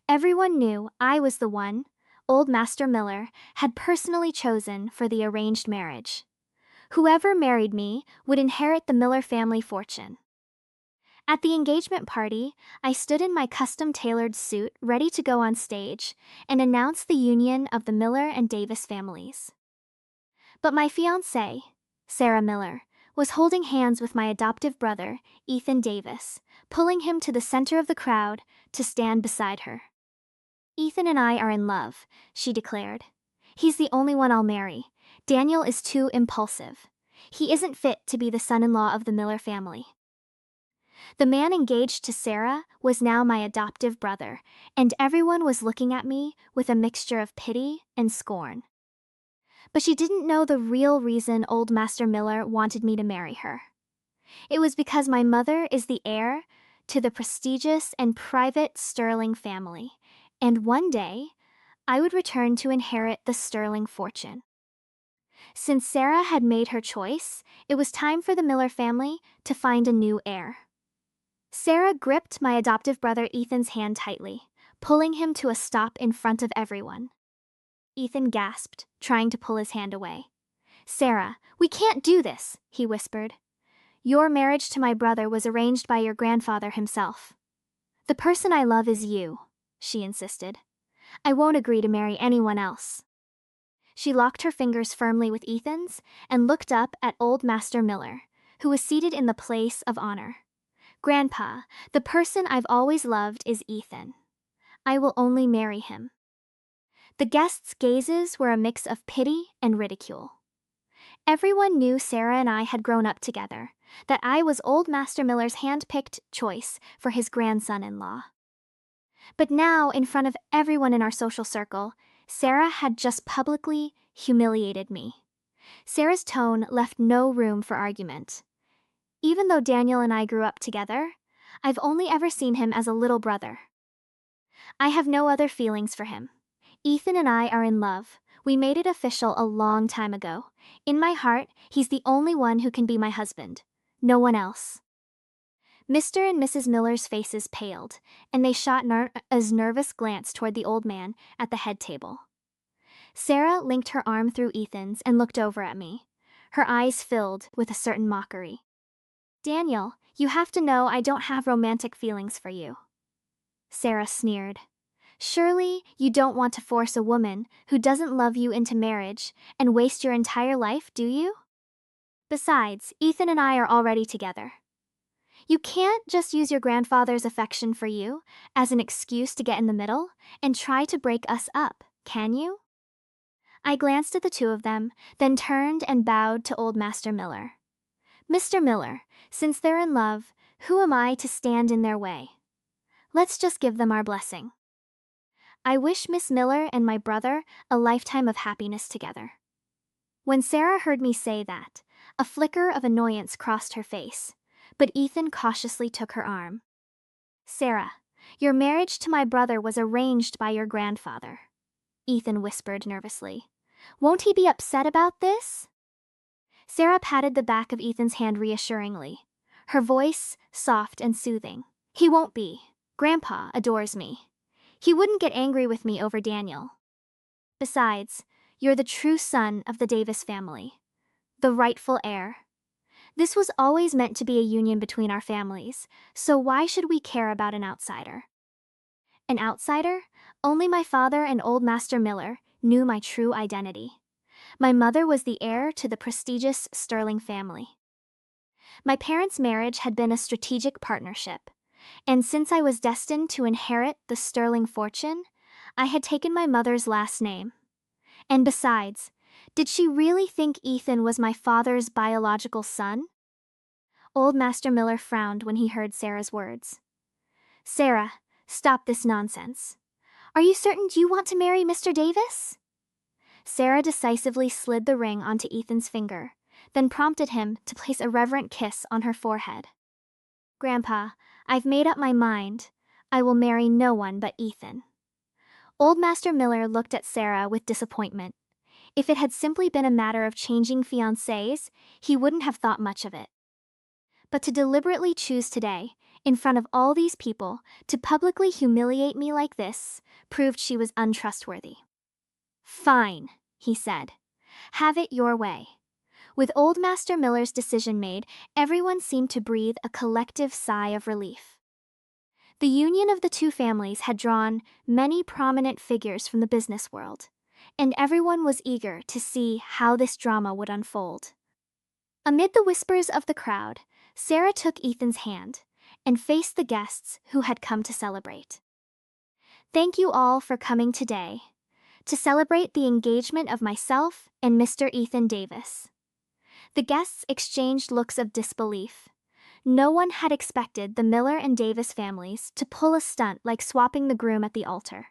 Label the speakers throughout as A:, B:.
A: Everyone knew I was the one old Master Miller had personally chosen for the arranged marriage. Whoever married me would inherit the Miller family fortune. At the engagement party, I stood in my custom-tailored suit ready to go on stage and announce the union of the Miller and Davis families. But my fiancée, Sarah Miller, was holding hands with my adoptive brother, Ethan Davis, pulling him to the center of the crowd to stand beside her. "Ethan and I are in love," she declared. "He's the only one I'll marry. Daniel is too impulsive. He isn't fit to be the son-in-law of the Miller family." The man engaged to Sarah was now my adoptive brother, and everyone was looking at me with a mixture of pity and scorn. But she didn't know the real reason old Master Miller wanted me to marry her. It was because my mother is the heir to the prestigious and private Sterling family, and one day I would return to inherit the Sterling fortune. Since Sarah had made her choice, it was time for the Miller family to find a new heir. Sarah gripped my adoptive brother Ethan's hand tightly, pulling him to a stop in front of everyone. Ethan gasped, trying to pull his hand away. "Sarah, we can't do this," he whispered. "Your marriage to my brother was arranged by your grandfather himself." "The person I love is you," she insisted. "I won't agree to marry anyone else." She locked her fingers firmly with Ethan's and looked up at old Master Miller, who was seated in the place of honor. "Grandpa, the person I've always loved is Ethan. I will only marry him." The guests' gazes were a mix of pity and ridicule. Everyone knew Sarah and I had grown up together, that I was old Master Miller's hand-picked choice for his grandson-in-law. But now, in front of everyone in our social circle, Sarah had just publicly humiliated me. Sarah's tone left no room for argument. "Even though Daniel and I grew up together, I've only ever seen him as a little brother. I have no other feelings for him. Ethan and I are in love. We made it official a long time ago. In my heart, he's the only one who can be my husband. No one else." Mr. and Mrs. Miller's faces paled, and they shot a nervous glance toward the old man at the head table. Sarah linked her arm through Ethan's and looked over at me, her eyes filled with a certain mockery. "Daniel, you have to know I don't have romantic feelings for you." Sarah sneered. "Surely you don't want to force a woman who doesn't love you into marriage and waste your entire life, do you? Besides, Ethan and I are already together. You can't just use your grandfather's affection for you as an excuse to get in the middle and try to break us up, can you?" I glanced at the two of them, then turned and bowed to old Master Miller. "Mr. Miller, since they're in love, who am I to stand in their way? Let's just give them our blessing. I wish Miss Miller and my brother a lifetime of happiness together." When Sarah heard me say that, a flicker of annoyance crossed her face, but Ethan cautiously took her arm. "Sarah, your marriage to my brother was arranged by your grandfather," Ethan whispered nervously. "Won't he be upset about this?" Sarah patted the back of Ethan's hand reassuringly, her voice soft and soothing. "He won't be. Grandpa adores me. He wouldn't get angry with me over Daniel. Besides, you're the true son of the Davis family, the rightful heir. This was always meant to be a union between our families, so why should we care about an outsider?" An outsider? Only my father and old Master Miller knew my true identity. My mother was the heir to the prestigious Sterling family. My parents' marriage had been a strategic partnership, and since I was destined to inherit the Sterling fortune, I had taken my mother's last name. And besides, did she really think Ethan was my father's biological son? Old Master Miller frowned when he heard Sarah's words. "Sarah, stop this nonsense. Are you certain you want to marry Mr. Davis?" Sarah decisively slid the ring onto Ethan's finger, then prompted him to place a reverent kiss on her forehead. "Grandpa, I've made up my mind. I will marry no one but Ethan." Old Master Miller looked at Sarah with disappointment. If it had simply been a matter of changing fiancés, he wouldn't have thought much of it. But to deliberately choose today, in front of all these people, to publicly humiliate me like this, proved she was untrustworthy. "Fine," he said. "Have it your way." With old Master Miller's decision made, everyone seemed to breathe a collective sigh of relief. The union of the two families had drawn many prominent figures from the business world, and everyone was eager to see how this drama would unfold. Amid the whispers of the crowd, Sarah took Ethan's hand and faced the guests who had come to celebrate. "Thank you all for coming today to celebrate the engagement of myself and Mr. Ethan Davis." The guests exchanged looks of disbelief. No one had expected the Miller and Davis families to pull a stunt like swapping the groom at the altar.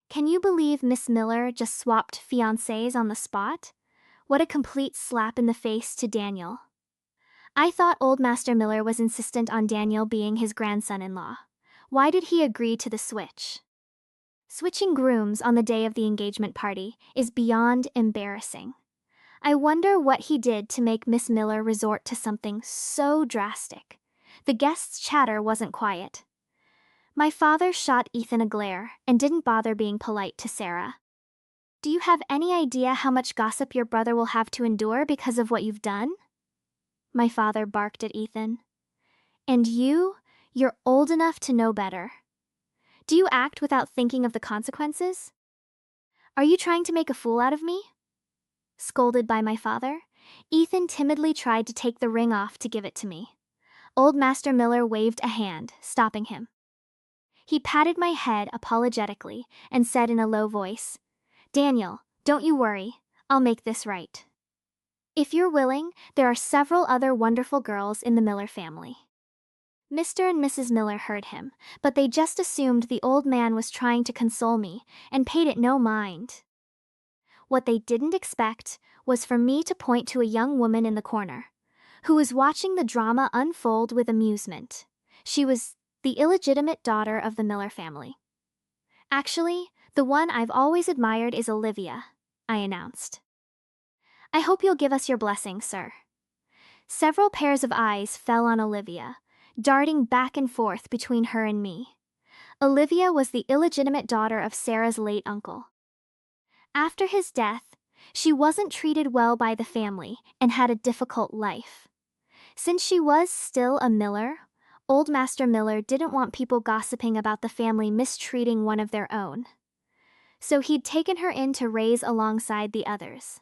A: "Can you believe Miss Miller just swapped fiancés on the spot? What a complete slap in the face to Daniel." I thought old Master Miller was insistent on Daniel being his grandson-in-law. Why did he agree to the switch? Switching grooms on the day of the engagement party is beyond embarrassing. I wonder what he did to make Miss Miller resort to something so drastic. The guests' chatter wasn't quiet. My father shot Ethan a glare and didn't bother being polite to Sarah. "Do you have any idea how much gossip your brother will have to endure because of what you've done?" My father barked at Ethan. "And you're old enough to know better. Do you act without thinking of the consequences? Are you trying to make a fool out of me?" Scolded by my father, Ethan timidly tried to take the ring off to give it to me. Old Master Miller waved a hand, stopping him. He patted my head apologetically and said in a low voice, "Daniel, don't you worry, I'll make this right. If you're willing, there are several other wonderful girls in the Miller family." Mr. and Mrs. Miller heard him, but they just assumed the old man was trying to console me and paid it no mind. What they didn't expect was for me to point to a young woman in the corner, who was watching the drama unfold with amusement. She was the illegitimate daughter of the Miller family. "Actually, the one I've always admired is Olivia," I announced. "I hope you'll give us your blessing, sir." Several pairs of eyes fell on Olivia, darting back and forth between her and me. Olivia was the illegitimate daughter of Sarah's late uncle. After his death, she wasn't treated well by the family and had a difficult life. Since she was still a Miller, old Master Miller didn't want people gossiping about the family mistreating one of their own. So he'd taken her in to raise alongside the others.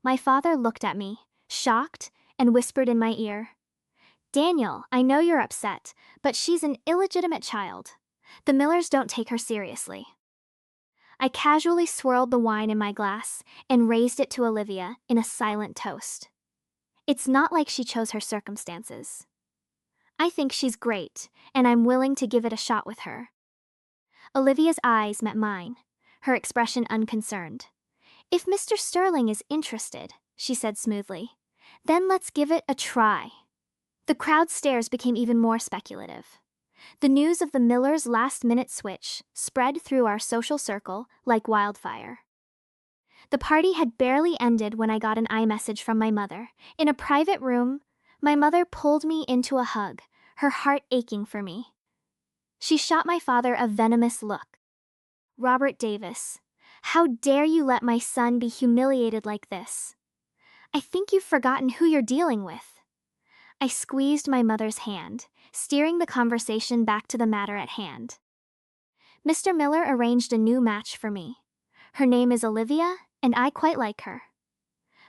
A: My father looked at me, shocked, and whispered in my ear, "Daniel, I know you're upset, but she's an illegitimate child. The Millers don't take her seriously." I casually swirled the wine in my glass and raised it to Olivia in a silent toast. "It's not like she chose her circumstances. I think she's great, and I'm willing to give it a shot with her." Olivia's eyes met mine, her expression unconcerned. "If Mr. Sterling is interested," she said smoothly, "then let's give it a try." The crowd's stares became even more speculative. The news of the Millers' last-minute switch spread through our social circle like wildfire. The party had barely ended when I got an iMessage from my mother. In a private room, my mother pulled me into a hug, her heart aching for me. She shot my father a venomous look. "Robert Davis, how dare you let my son be humiliated like this? I think you've forgotten who you're dealing with." I squeezed my mother's hand, steering the conversation back to the matter at hand. "Mr. Miller arranged a new match for me. Her name is Olivia, and I quite like her."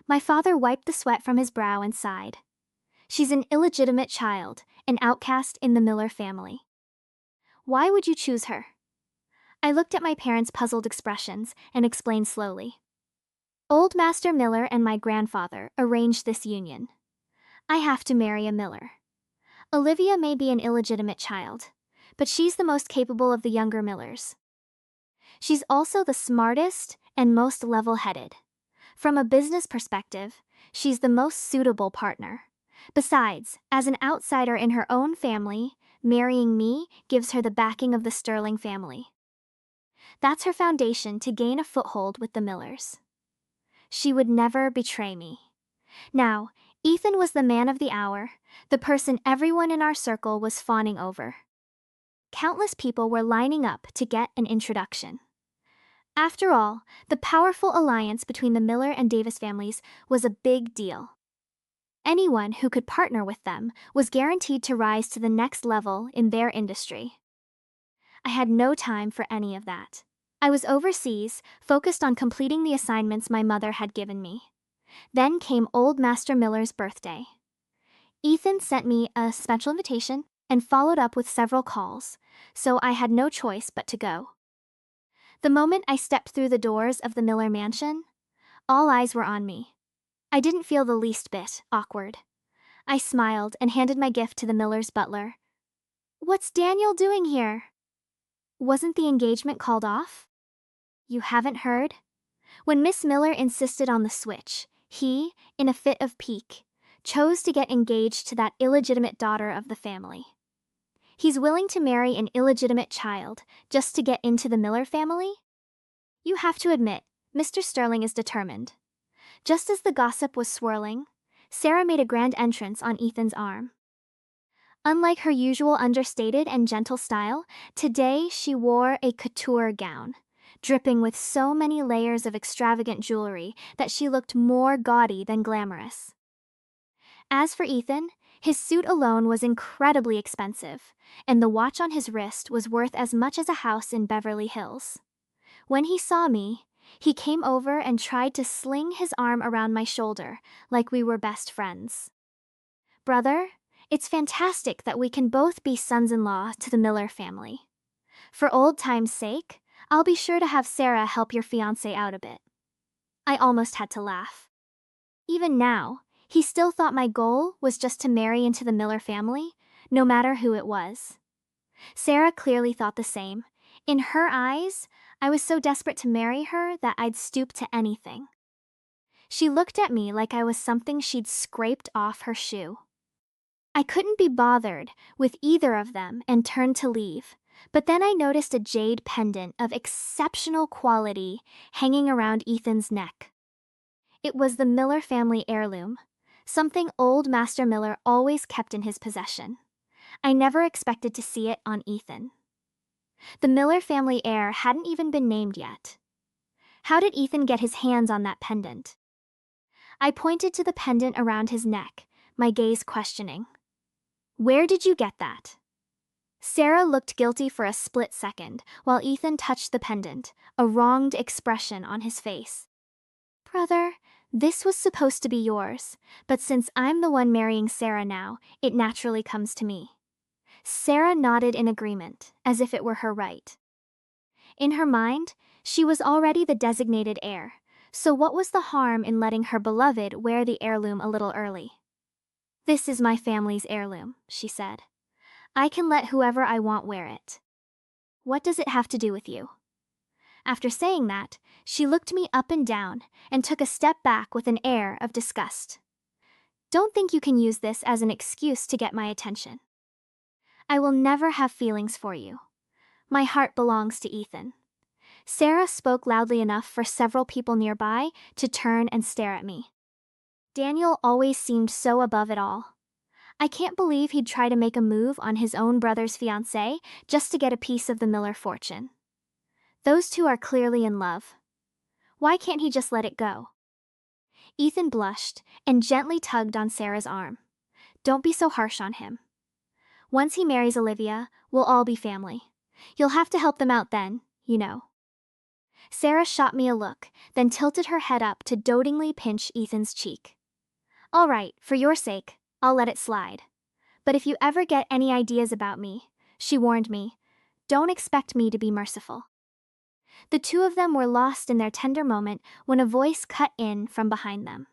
A: My father wiped the sweat from his brow and sighed. "She's an illegitimate child, an outcast in the Miller family." "Why would you choose her?" I looked at my parents' puzzled expressions and explained slowly. "Old Master Miller and my grandfather arranged this union. I have to marry a Miller. Olivia may be an illegitimate child, but she's the most capable of the younger Millers. She's also the smartest and most level-headed. From a business perspective, she's the most suitable partner. Besides, as an outsider in her own family, marrying me gives her the backing of the Sterling family. That's her foundation to gain a foothold with the Millers. She would never betray me. Now, Ethan was the man of the hour, the person everyone in our circle was fawning over. Countless people were lining up to get an introduction. After all, the powerful alliance between the Miller and Davis families was a big deal. Anyone who could partner with them was guaranteed to rise to the next level in their industry. I had no time for any of that. I was overseas, focused on completing the assignments my mother had given me. Then came old Master Miller's birthday. Ethan sent me a special invitation and followed up with several calls, so I had no choice but to go. The moment I stepped through the doors of the Miller mansion, all eyes were on me. I didn't feel the least bit awkward. I smiled and handed my gift to the Miller's butler. "What's Daniel doing here? Wasn't the engagement called off?" "You haven't heard?" When Miss Miller insisted on the switch, he, in a fit of pique, chose to get engaged to that illegitimate daughter of the family. He's willing to marry an illegitimate child just to get into the Miller family? You have to admit, Mr. Sterling is determined. Just as the gossip was swirling, Sarah made a grand entrance on Ethan's arm. Unlike her usual understated and gentle style, today she wore a couture gown, dripping with so many layers of extravagant jewelry that she looked more gaudy than glamorous. As for Ethan, his suit alone was incredibly expensive, and the watch on his wrist was worth as much as a house in Beverly Hills. When he saw me, he came over and tried to sling his arm around my shoulder like we were best friends. "Brother, it's fantastic that we can both be sons-in-law to the Miller family. For old time's sake, I'll be sure to have Sarah help your fiancé out a bit." I almost had to laugh. Even now, he still thought my goal was just to marry into the Miller family, no matter who it was. Sarah clearly thought the same. In her eyes, I was so desperate to marry her that I'd stoop to anything. She looked at me like I was something she'd scraped off her shoe. I couldn't be bothered with either of them and turned to leave, but then I noticed a jade pendant of exceptional quality hanging around Ethan's neck. It was the Miller family heirloom, something old Master Miller always kept in his possession. I never expected to see it on Ethan. The Miller family heir hadn't even been named yet. How did Ethan get his hands on that pendant? I pointed to the pendant around his neck, my gaze questioning. "Where did you get that?" Sarah looked guilty for a split second, while Ethan touched the pendant, a wronged expression on his face. "Brother, this was supposed to be yours, but since I'm the one marrying Sarah now, it naturally comes to me." Sarah nodded in agreement, as if it were her right. In her mind, she was already the designated heir, so what was the harm in letting her beloved wear the heirloom a little early? "This is my family's heirloom," she said. "I can let whoever I want wear it. What does it have to do with you?" After saying that, she looked me up and down and took a step back with an air of disgust. "Don't think you can use this as an excuse to get my attention. I will never have feelings for you. My heart belongs to Ethan." Sarah spoke loudly enough for several people nearby to turn and stare at me. Daniel always seemed so above it all. I can't believe he'd try to make a move on his own brother's fiancée just to get a piece of the Miller fortune. Those two are clearly in love. Why can't he just let it go? Ethan blushed and gently tugged on Sarah's arm. "Don't be so harsh on him. Once he marries Olivia, we'll all be family. You'll have to help them out then, you know." Sarah shot me a look, then tilted her head up to dotingly pinch Ethan's cheek. "All right, for your sake, I'll let it slide. But if you ever get any ideas about me," she warned me, "don't expect me to be merciful." The two of them were lost in their tender moment when a voice cut in from behind them.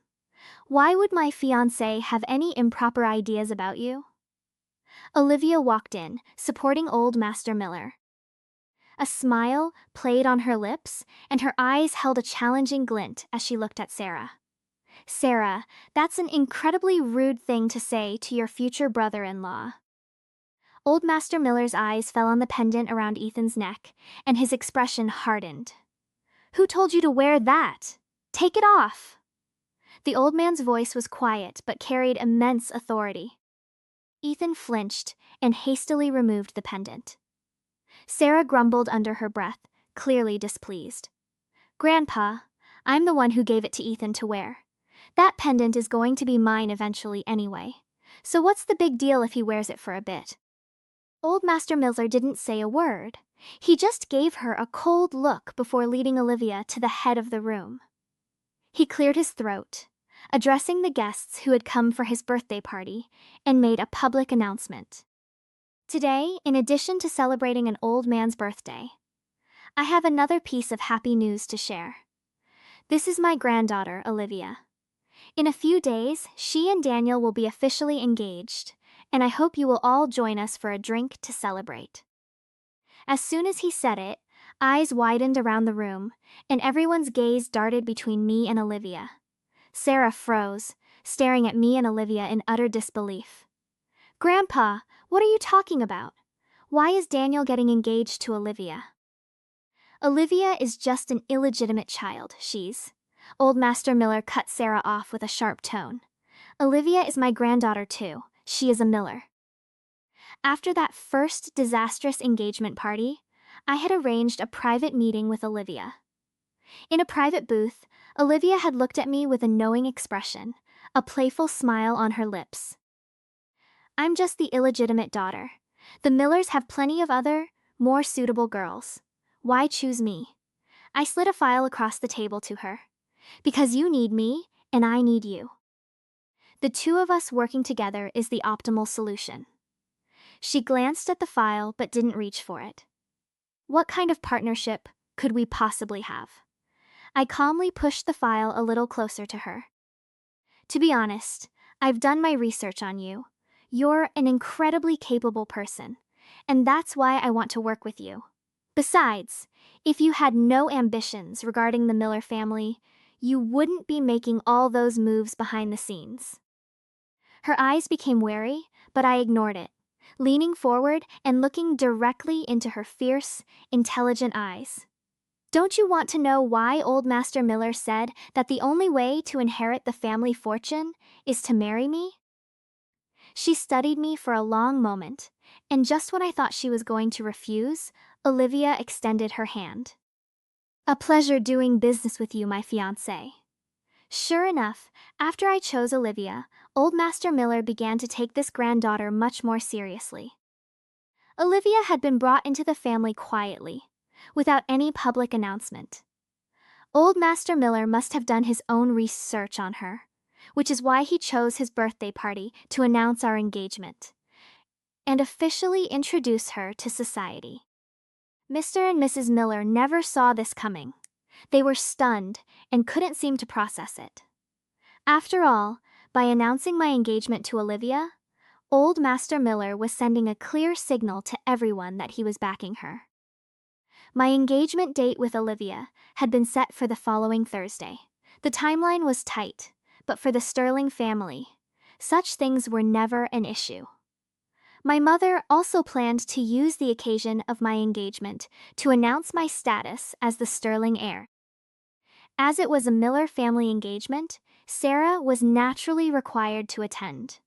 A: "Why would my fiancé have any improper ideas about you?" Olivia walked in, supporting old Master Miller. A smile played on her lips, and her eyes held a challenging glint as she looked at Sarah. "Sarah, that's an incredibly rude thing to say to your future brother-in-law." Old Master Miller's eyes fell on the pendant around Ethan's neck, and his expression hardened. "Who told you to wear that? Take it off!" The old man's voice was quiet but carried immense authority. Ethan flinched and hastily removed the pendant. Sarah grumbled under her breath, clearly displeased. Grandpa, I'm the one who gave it to Ethan to wear. That pendant is going to be mine eventually anyway. So what's the big deal if he wears it for a bit? Old Master Miller didn't say a word. He just gave her a cold look before leading Olivia to the head of the room. He cleared his throat, addressing the guests who had come for his birthday party, and made a public announcement. Today, in addition to celebrating an old man's birthday, I have another piece of happy news to share. This is my granddaughter, Olivia. In a few days, she and Daniel will be officially engaged, and I hope you will all join us for a drink to celebrate. As soon as he said it, eyes widened around the room, and everyone's gaze darted between me and Olivia. Sarah froze, staring at me and Olivia in utter disbelief. Grandpa, what are you talking about? Why is Daniel getting engaged to Olivia? Olivia is just an illegitimate child, Old Master Miller cut Sarah off with a sharp tone. Olivia is my granddaughter too. She is a Miller. After that first disastrous engagement party, I had arranged a private meeting with Olivia. In a private booth, Olivia had looked at me with a knowing expression, a playful smile on her lips. I'm just the illegitimate daughter. The Millers have plenty of other, more suitable girls. Why choose me? I slid a file across the table to her. Because you need me, and I need you. The two of us working together is the optimal solution. She glanced at the file but didn't reach for it. What kind of partnership could we possibly have? I calmly pushed the file a little closer to her. To be honest, I've done my research on you. You're an incredibly capable person, and that's why I want to work with you. Besides, if you had no ambitions regarding the Miller family, you wouldn't be making all those moves behind the scenes. Her eyes became wary, but I ignored it, leaning forward and looking directly into her fierce, intelligent eyes. Don't you want to know why old Master Miller said that the only way to inherit the family fortune is to marry me? She studied me for a long moment, and just when I thought she was going to refuse, Olivia extended her hand. A pleasure doing business with you, my fiancée. Sure enough, after I chose Olivia, old Master Miller began to take this granddaughter much more seriously. Olivia had been brought into the family quietly, without any public announcement. Old Master Miller must have done his own research on her, which is why he chose his birthday party to announce our engagement and officially introduce her to society. Mr. and Mrs. Miller never saw this coming. They were stunned and couldn't seem to process it. After all, by announcing my engagement to Olivia, old Master Miller was sending a clear signal to everyone that he was backing her. My engagement date with Olivia had been set for the following Thursday. The timeline was tight, but for the Sterling family, such things were never an issue. My mother also planned to use the occasion of my engagement to announce my status as the Sterling heir. As it was a Miller family engagement, Sarah was naturally required to attend.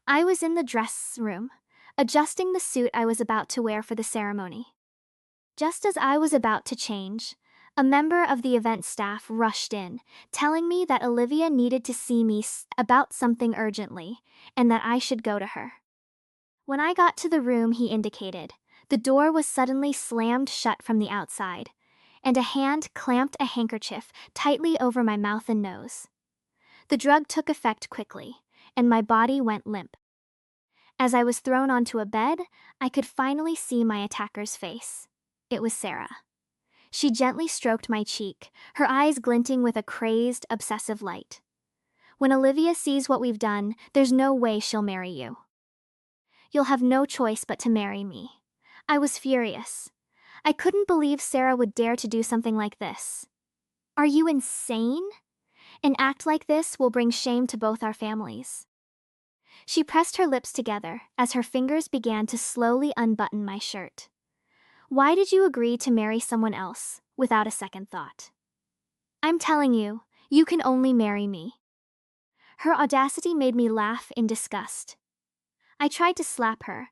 A: I was in the dress room, adjusting the suit I was about to wear for the ceremony. Just as I was about to change, a member of the event staff rushed in, telling me that Olivia needed to see me about something urgently, and that I should go to her. When I got to the room he indicated, the door was suddenly slammed shut from the outside, and a hand clamped a handkerchief tightly over my mouth and nose. The drug took effect quickly, and my body went limp. As I was thrown onto a bed, I could finally see my attacker's face. It was Sarah. She gently stroked my cheek, her eyes glinting with a crazed, obsessive light. When Olivia sees what we've done, there's no way she'll marry you. You'll have no choice but to marry me. I was furious. I couldn't believe Sarah would dare to do something like this. Are you insane? An act like this will bring shame to both our families. She pressed her lips together as her fingers began to slowly unbutton my shirt. Why did you agree to marry someone else without a second thought? I'm telling you, you can only marry me. Her audacity made me laugh in disgust. I tried to slap her,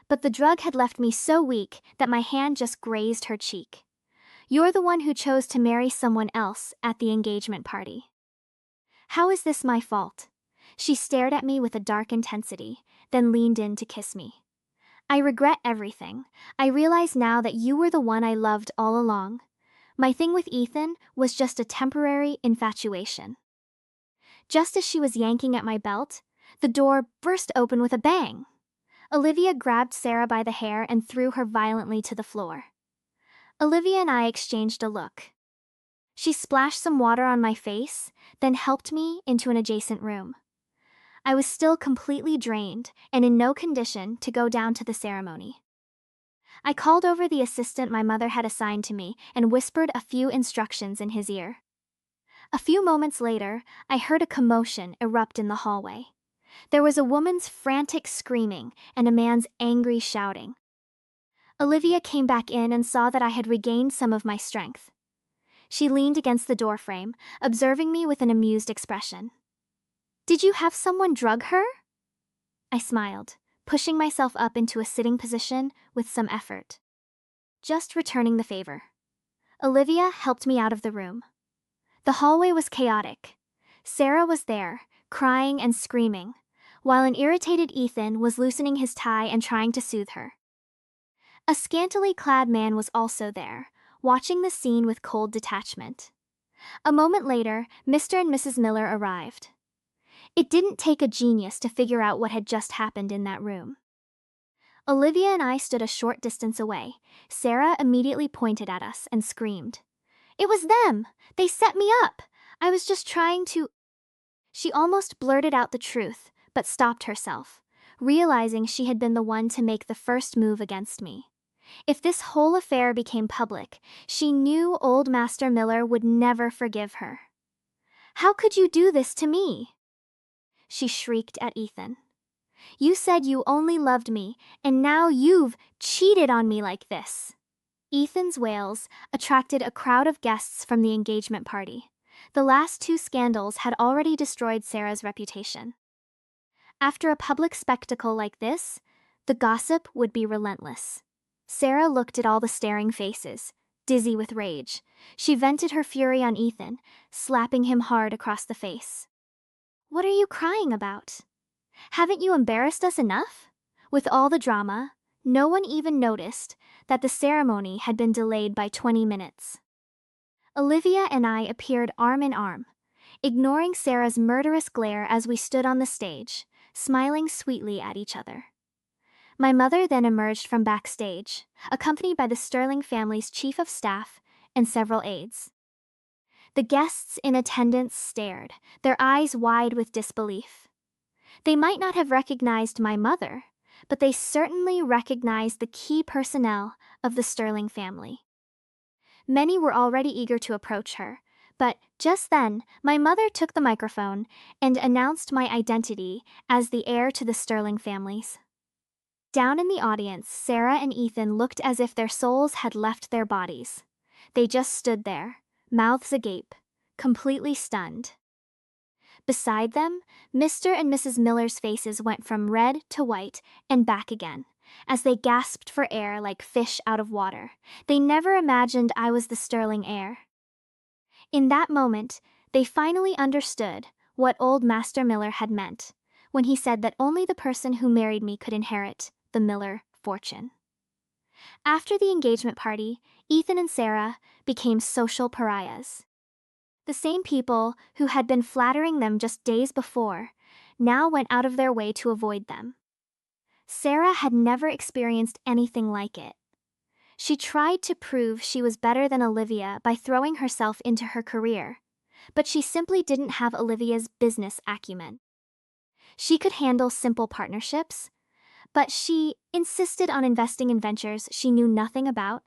A: but the drug had left me so weak that my hand just grazed her cheek. You're the one who chose to marry someone else at the engagement party. How is this my fault? She stared at me with a dark intensity, then leaned in to kiss me. I regret everything. I realize now that you were the one I loved all along. My thing with Ethan was just a temporary infatuation. Just as she was yanking at my belt, the door burst open with a bang. Olivia grabbed Sarah by the hair and threw her violently to the floor. Olivia and I exchanged a look. She splashed some water on my face, then helped me into an adjacent room. I was still completely drained and in no condition to go down to the ceremony. I called over the assistant my mother had assigned to me and whispered a few instructions in his ear. A few moments later, I heard a commotion erupt in the hallway. There was a woman's frantic screaming and a man's angry shouting. Olivia came back in and saw that I had regained some of my strength. She leaned against the doorframe, observing me with an amused expression. "Did you have someone drug her?" I smiled, pushing myself up into a sitting position with some effort. Just returning the favor. Olivia helped me out of the room. The hallway was chaotic. Sarah was there, crying and screaming, while an irritated Ethan was loosening his tie and trying to soothe her. A scantily clad man was also there, watching the scene with cold detachment. A moment later, Mr. and Mrs. Miller arrived. It didn't take a genius to figure out what had just happened in that room. Olivia and I stood a short distance away. Sarah immediately pointed at us and screamed, "It was them! They set me up! I was just trying to—" She almost blurted out the truth, but stopped herself, realizing she had been the one to make the first move against me. If this whole affair became public, she knew old Master Miller would never forgive her. "How could you do this to me?" she shrieked at Ethan. "You said you only loved me, and now you've cheated on me like this." Ethan's wails attracted a crowd of guests from the engagement party. The last two scandals had already destroyed Sarah's reputation. After a public spectacle like this, the gossip would be relentless. Sarah looked at all the staring faces, dizzy with rage. She vented her fury on Ethan, slapping him hard across the face. "What are you crying about? Haven't you embarrassed us enough?" With all the drama, no one even noticed that the ceremony had been delayed by 20 minutes. Olivia and I appeared arm in arm, ignoring Sarah's murderous glare as we stood on the stage, smiling sweetly at each other. My mother then emerged from backstage, accompanied by the Sterling family's chief of staff and several aides. The guests in attendance stared, their eyes wide with disbelief. They might not have recognized my mother, but they certainly recognized the key personnel of the Sterling family. Many were already eager to approach her, but just then, my mother took the microphone and announced my identity as the heir to the Sterling families. Down in the audience, Sarah and Ethan looked as if their souls had left their bodies. They just stood there, mouths agape, completely stunned. Beside them, Mr. and Mrs. Miller's faces went from red to white and back again, as they gasped for air like fish out of water. They never imagined I was the Sterling heir. In that moment, they finally understood what old Master Miller had meant when he said that only the person who married me could inherit the Miller fortune. After the engagement party, Ethan and Sarah became social pariahs. The same people who had been flattering them just days before now went out of their way to avoid them. Sarah had never experienced anything like it. She tried to prove she was better than Olivia by throwing herself into her career, but she simply didn't have Olivia's business acumen. She could handle simple partnerships, but she insisted on investing in ventures she knew nothing about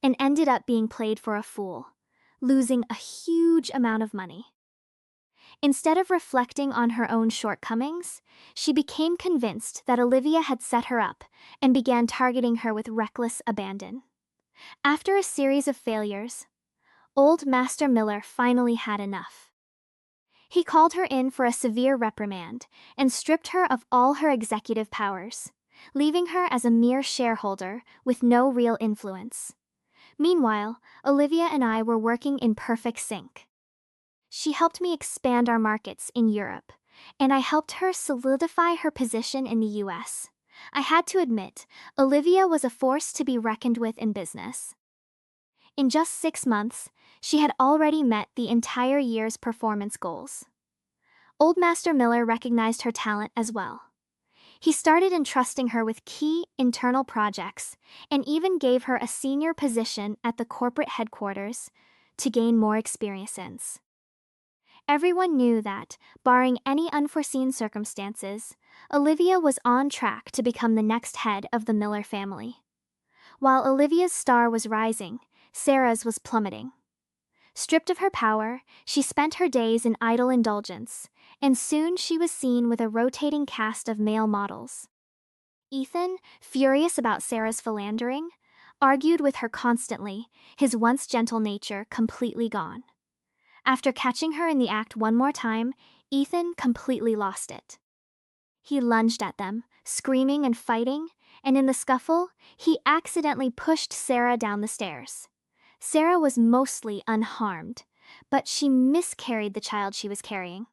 A: and ended up being played for a fool, losing a huge amount of money. Instead of reflecting on her own shortcomings, she became convinced that Olivia had set her up and began targeting her with reckless abandon. After a series of failures, old Master Miller finally had enough. He called her in for a severe reprimand and stripped her of all her executive powers, leaving her as a mere shareholder with no real influence. Meanwhile, Olivia and I were working in perfect sync. She helped me expand our markets in Europe, and I helped her solidify her position in the US. I had to admit, Olivia was a force to be reckoned with in business. In just 6 months, she had already met the entire year's performance goals. Old Master Miller recognized her talent as well. He started entrusting her with key internal projects and even gave her a senior position at the corporate headquarters to gain more experience. Everyone knew that, barring any unforeseen circumstances, Olivia was on track to become the next head of the Miller family. While Olivia's star was rising, Sarah's was plummeting. Stripped of her power, she spent her days in idle indulgence, and soon she was seen with a rotating cast of male models. Ethan, furious about Sarah's philandering, argued with her constantly, his once gentle nature completely gone. After catching her in the act one more time, Ethan completely lost it. He lunged at them, screaming and fighting, and in the scuffle, he accidentally pushed Sarah down the stairs. Sarah was mostly unharmed, but she miscarried the child she was carrying.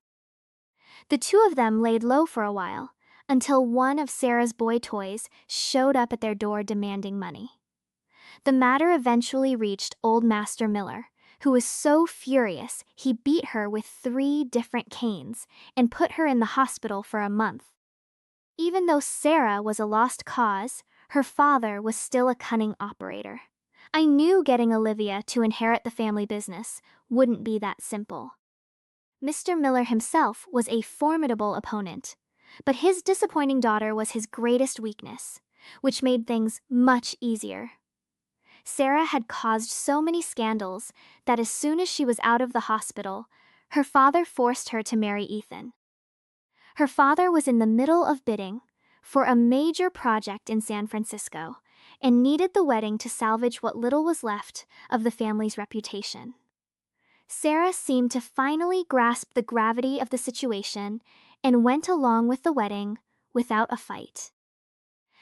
A: The two of them laid low for a while, until one of Sarah's boy toys showed up at their door demanding money. The matter eventually reached Old Master Miller, who was so furious he beat her with 3 different canes and put her in the hospital for a month. Even though Sarah was a lost cause, her father was still a cunning operator. I knew getting Olivia to inherit the family business wouldn't be that simple. Mr. Miller himself was a formidable opponent, but his disappointing daughter was his greatest weakness, which made things much easier. Sarah had caused so many scandals that as soon as she was out of the hospital, her father forced her to marry Ethan. Her father was in the middle of bidding for a major project in San Francisco and needed the wedding to salvage what little was left of the family's reputation. Sarah seemed to finally grasp the gravity of the situation and went along with the wedding without a fight.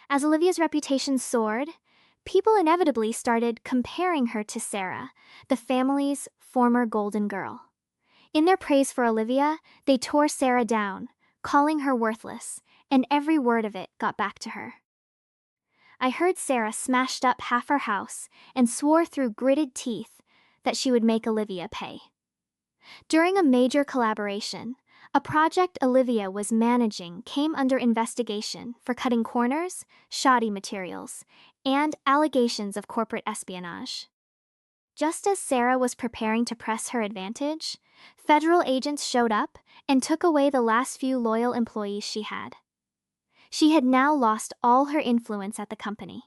A: As Olivia's reputation soared, people inevitably started comparing her to Sarah, the family's former golden girl. In their praise for Olivia, they tore Sarah down, calling her worthless, and every word of it got back to her. I heard Sarah smashed up half her house and swore through gritted teeth that she would make Olivia pay. During a major collaboration, a project Olivia was managing came under investigation for cutting corners, shoddy materials, and allegations of corporate espionage. Just as Sarah was preparing to press her advantage, federal agents showed up and took away the last few loyal employees she had. She had now lost all her influence at the company.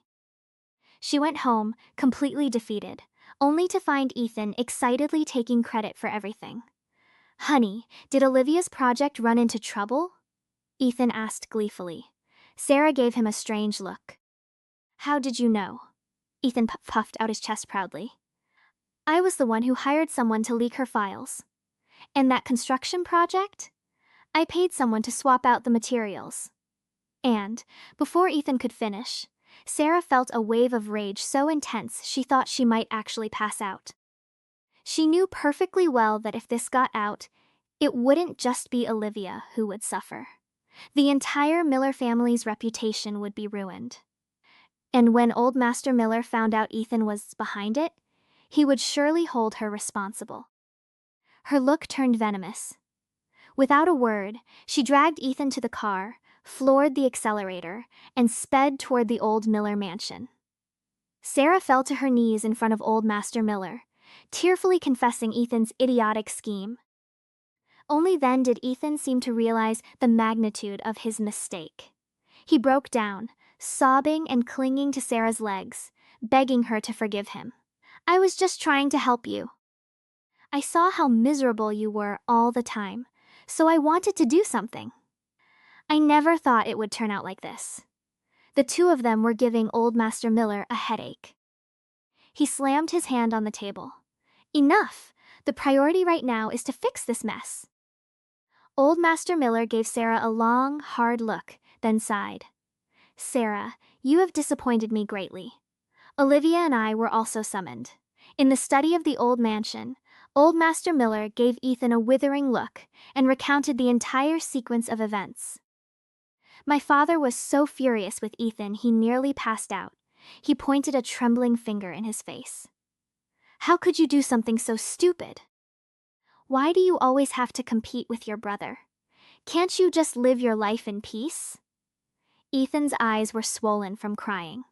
A: She went home, completely defeated, only to find Ethan excitedly taking credit for everything. "Honey, did Olivia's project run into trouble?" Ethan asked gleefully. Sarah gave him a strange look. "How did you know?" Ethan puffed out his chest proudly. "I was the one who hired someone to leak her files. And that construction project? I paid someone to swap out the materials." And, before Ethan could finish, Sarah felt a wave of rage so intense she thought she might actually pass out. She knew perfectly well that if this got out, it wouldn't just be Olivia who would suffer. The entire Miller family's reputation would be ruined. And when Old Master Miller found out Ethan was behind it, he would surely hold her responsible. Her look turned venomous. Without a word, she dragged Ethan to the car, floored the accelerator, and sped toward the old Miller mansion. Sarah fell to her knees in front of Old Master Miller, tearfully confessing Ethan's idiotic scheme. Only then did Ethan seem to realize the magnitude of his mistake. He broke down, sobbing and clinging to Sarah's legs, begging her to forgive him. "I was just trying to help you. I saw how miserable you were all the time, so I wanted to do something. I never thought it would turn out like this." The two of them were giving Old Master Miller a headache. He slammed his hand on the table. "Enough! The priority right now is to fix this mess." Old Master Miller gave Sarah a long, hard look, then sighed. Sarah, you have disappointed me greatly. Olivia and I were also summoned. In the study of the old mansion, Old Master Miller gave Ethan a withering look and recounted the entire sequence of events. My father was so furious with Ethan he nearly passed out. He pointed a trembling finger in his face. How could you do something so stupid? Why do you always have to compete with your brother? Can't you just live your life in peace? Ethan's eyes were swollen from crying.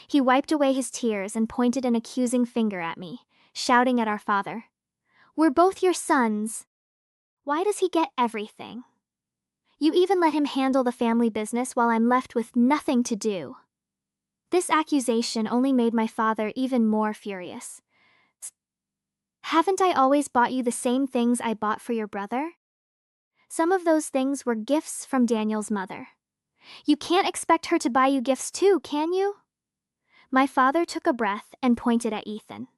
A: He wiped away his tears and pointed an accusing finger at me, shouting at our father. We're both your sons. Why does he get everything? You even let him handle the family business while I'm left with nothing to do. This accusation only made my father even more furious. Haven't I always bought you the same things I bought for your brother? Some of those things were gifts from Daniel's mother. You can't expect her to buy you gifts too, can you? My father took a breath and pointed at Ethan.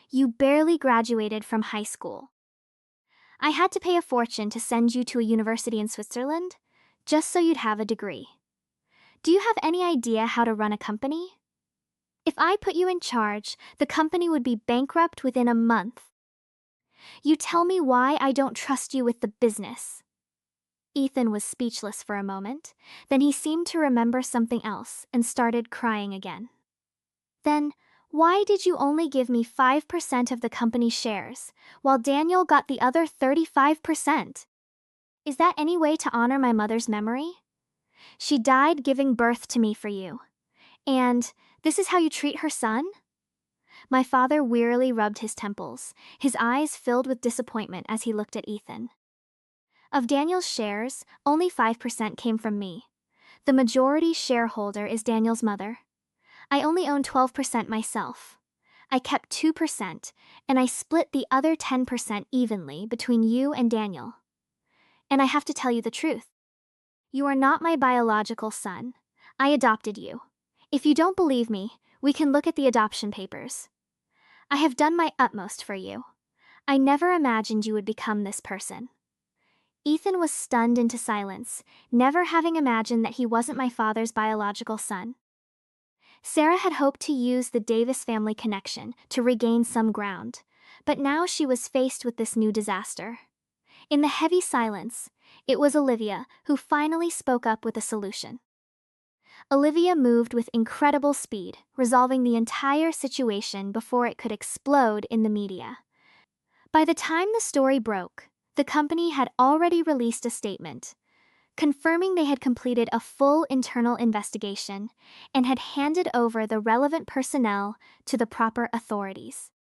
A: You barely graduated from high school. I had to pay a fortune to send you to a university in Switzerland, just so you'd have a degree. Do you have any idea how to run a company? If I put you in charge, the company would be bankrupt within a month. You tell me why I don't trust you with the business. Ethan was speechless for a moment, then he seemed to remember something else and started crying again. Then, why did you only give me 5% of the company's shares, while Daniel got the other 35%? Is that any way to honor my mother's memory? She died giving birth to me for you. And this is how you treat her son? My father wearily rubbed his temples, his eyes filled with disappointment as he looked at Ethan. Of Daniel's shares, only 5% came from me. The majority shareholder is Daniel's mother. I only own 12% myself. I kept 2%, and I split the other 10% evenly between you and Daniel. And I have to tell you the truth. You are not my biological son. I adopted you. If you don't believe me, we can look at the adoption papers. I have done my utmost for you. I never imagined you would become this person. Ethan was stunned into silence, never having imagined that he wasn't my father's biological son. Sarah had hoped to use the Davis family connection to regain some ground, but now she was faced with this new disaster. In the heavy silence, it was Olivia who finally spoke up with a solution. Olivia moved with incredible speed, resolving the entire situation before it could explode in the media. By the time the story broke, the company had already released a statement, confirming they had completed a full internal investigation and had handed over the relevant personnel to the proper authorities.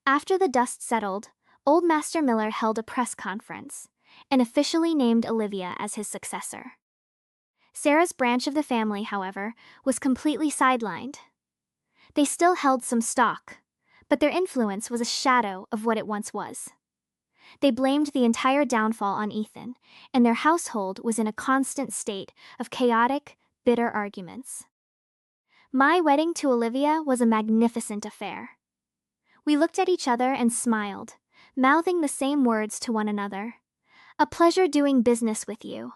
A: After the dust settled, Old Master Miller held a press conference and officially named Olivia as his successor. Sarah's branch of the family, however, was completely sidelined. They still held some stock, but their influence was a shadow of what it once was. They blamed the entire downfall on Ethan, and their household was in a constant state of chaotic, bitter arguments. My wedding to Olivia was a magnificent affair. We looked at each other and smiled, mouthing the same words to one another. A pleasure doing business with you.